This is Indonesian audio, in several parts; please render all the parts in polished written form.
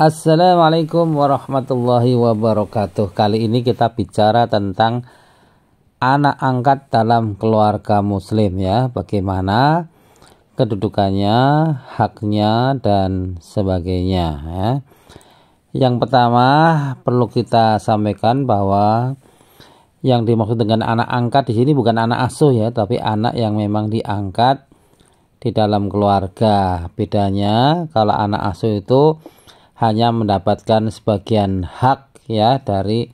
Assalamualaikum warahmatullahi wabarakatuh. Kali ini kita bicara tentang anak angkat dalam keluarga muslim ya. Bagaimana kedudukannya, haknya dan sebagainya ya. Yang pertama perlu kita sampaikan bahwa yang dimaksud dengan anak angkat di sini bukan anak asuh ya, tapi anak yang memang diangkat di dalam keluarga. Bedanya kalau anak asuh itu hanya mendapatkan sebagian hak ya dari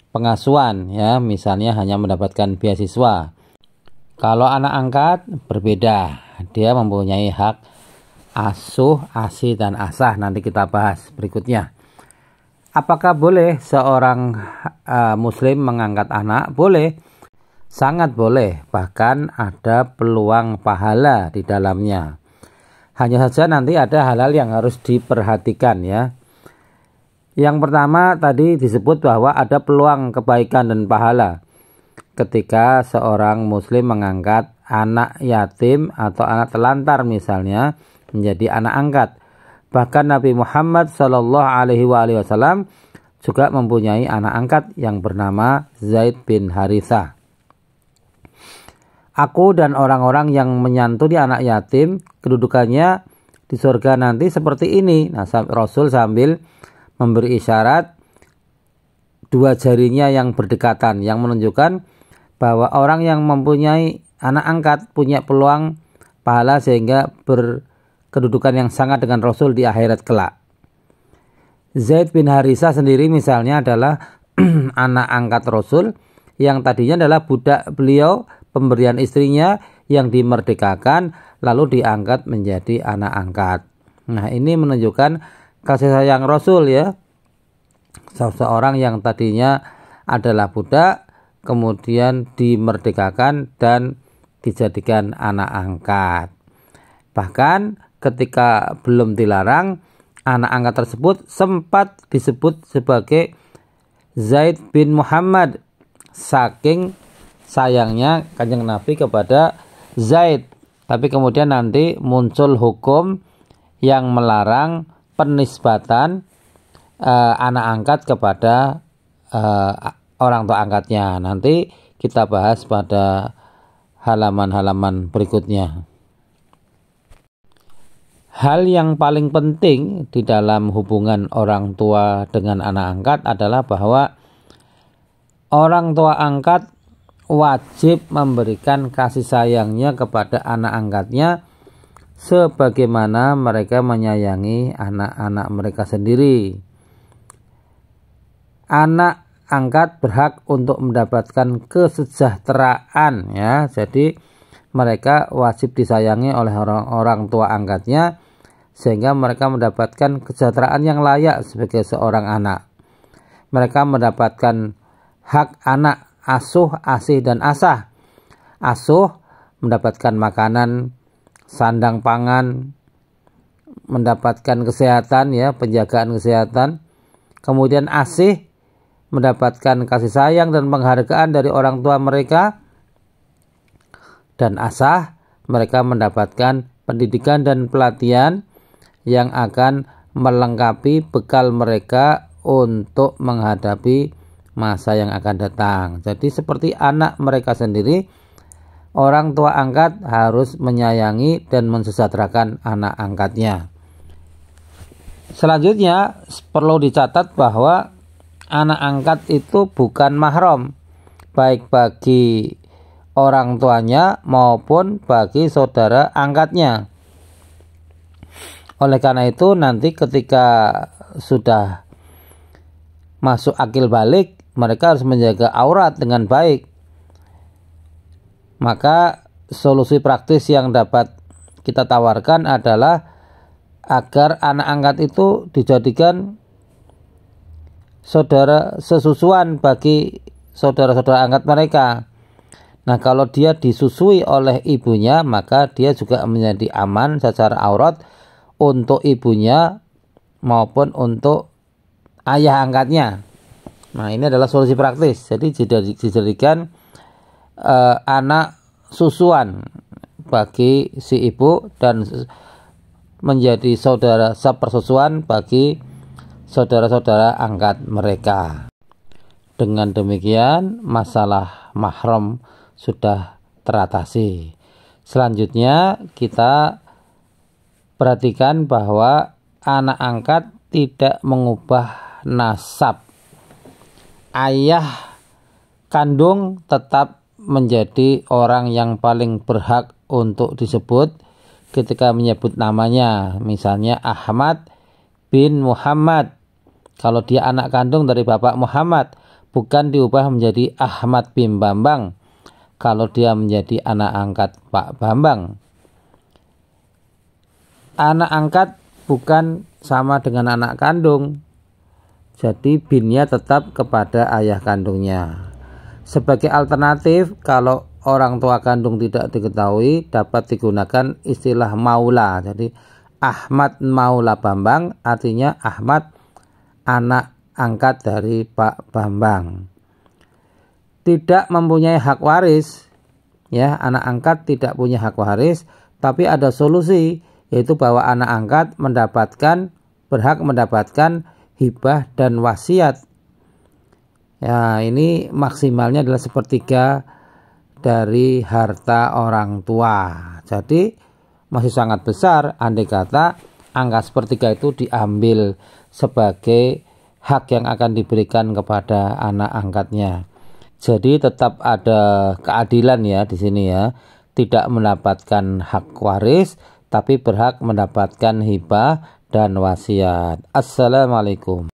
pengasuhan ya, misalnya hanya mendapatkan beasiswa. Kalau anak angkat berbeda, dia mempunyai hak asuh, asi dan asah. Nanti kita bahas berikutnya. Apakah boleh seorang muslim mengangkat anak? Boleh, sangat boleh, bahkan ada peluang pahala di dalamnya. Hanya saja nanti ada hal-hal yang harus diperhatikan ya. Yang pertama tadi disebut bahwa ada peluang kebaikan dan pahala ketika seorang muslim mengangkat anak yatim atau anak telantar misalnya menjadi anak angkat. Bahkan Nabi Muhammad SAW juga mempunyai anak angkat yang bernama Zaid bin Harithah. Aku dan orang-orang yang menyantuni anak yatim kedudukannya di surga nanti seperti ini. Nah, Rasul sambil memberi isyarat dua jarinya yang berdekatan yang menunjukkan bahwa orang yang mempunyai anak angkat punya peluang pahala sehingga berkedudukan yang sangat dengan Rasul di akhirat kelak. Zaid bin Harithah sendiri misalnya adalah anak angkat Rasul yang tadinya adalah budak beliau, pemberian istrinya yang dimerdekakan lalu diangkat menjadi anak angkat. Nah, ini menunjukkan kasih sayang Rasul ya. Seseorang yang tadinya adalah budak kemudian dimerdekakan dan dijadikan anak angkat. Bahkan ketika belum dilarang, anak angkat tersebut sempat disebut sebagai Zaid bin Muhammad, saking sayangnya Kanjeng Nabi kepada Zaid. Tapi kemudian nanti muncul hukum yang melarang penisbatan anak angkat kepada orang tua angkatnya. Nanti kita bahas pada halaman-halaman berikutnya. Hal yang paling penting di dalam hubungan orang tua dengan anak angkat adalah bahwa orang tua angkat wajib memberikan kasih sayangnya kepada anak angkatnya sebagaimana mereka menyayangi anak-anak mereka sendiri. Anak angkat berhak untuk mendapatkan kesejahteraan ya. Jadi mereka wajib disayangi oleh orang tua angkatnya sehingga mereka mendapatkan kesejahteraan yang layak sebagai seorang anak. Mereka mendapatkan hak anak asuh, asih dan asah. Asuh mendapatkan makanan, sandang pangan, mendapatkan kesehatan ya, penjagaan kesehatan. Kemudian asih mendapatkan kasih sayang dan penghargaan dari orang tua mereka. Dan asah mereka mendapatkan pendidikan dan pelatihan yang akan melengkapi bekal mereka untuk menghadapi masa yang akan datang. Jadi seperti anak mereka sendiri, orang tua angkat harus menyayangi dan mensejahterakan anak angkatnya. Selanjutnya perlu dicatat bahwa anak angkat itu bukan mahram, baik bagi orang tuanya maupun bagi saudara angkatnya. Oleh karena itu nanti ketika sudah masuk akil balik, mereka harus menjaga aurat dengan baik. Maka solusi praktis yang dapat kita tawarkan adalah agar anak angkat itu dijadikan saudara sesusuan bagi saudara-saudara angkat mereka. Nah, kalau dia disusui oleh ibunya, maka dia juga menjadi aman secara aurat untuk ibunya maupun untuk ayah angkatnya. Nah, ini adalah solusi praktis. Jadi dijadikan anak susuan bagi si ibu dan menjadi saudara sepersusuan bagi saudara-saudara angkat mereka. Dengan demikian masalah mahram sudah teratasi. Selanjutnya kita perhatikan bahwa anak angkat tidak mengubah nasab. Ayah kandung tetap menjadi orang yang paling berhak untuk disebut ketika menyebut namanya. Misalnya Ahmad bin Muhammad. Kalau dia anak kandung dari Bapak Muhammad, bukan diubah menjadi Ahmad bin Bambang kalau dia menjadi anak angkat Pak Bambang. Anak angkat bukan sama dengan anak kandung, jadi binnya tetap kepada ayah kandungnya. Sebagai alternatif, kalau orang tua kandung tidak diketahui, dapat digunakan istilah maula. Jadi Ahmad Maula Bambang artinya Ahmad anak angkat dari Pak Bambang. Tidak mempunyai hak waris, ya, anak angkat tidak punya hak waris, tapi ada solusi, yaitu bahwa anak angkat berhak mendapatkan hibah dan wasiat. Ya, ini maksimalnya adalah 1/3 dari harta orang tua. Jadi masih sangat besar andai kata angka 1/3 itu diambil sebagai hak yang akan diberikan kepada anak angkatnya. Jadi tetap ada keadilan ya di sini ya. Tidak mendapatkan hak waris tapi berhak mendapatkan hibah dan wasiat. Assalamualaikum.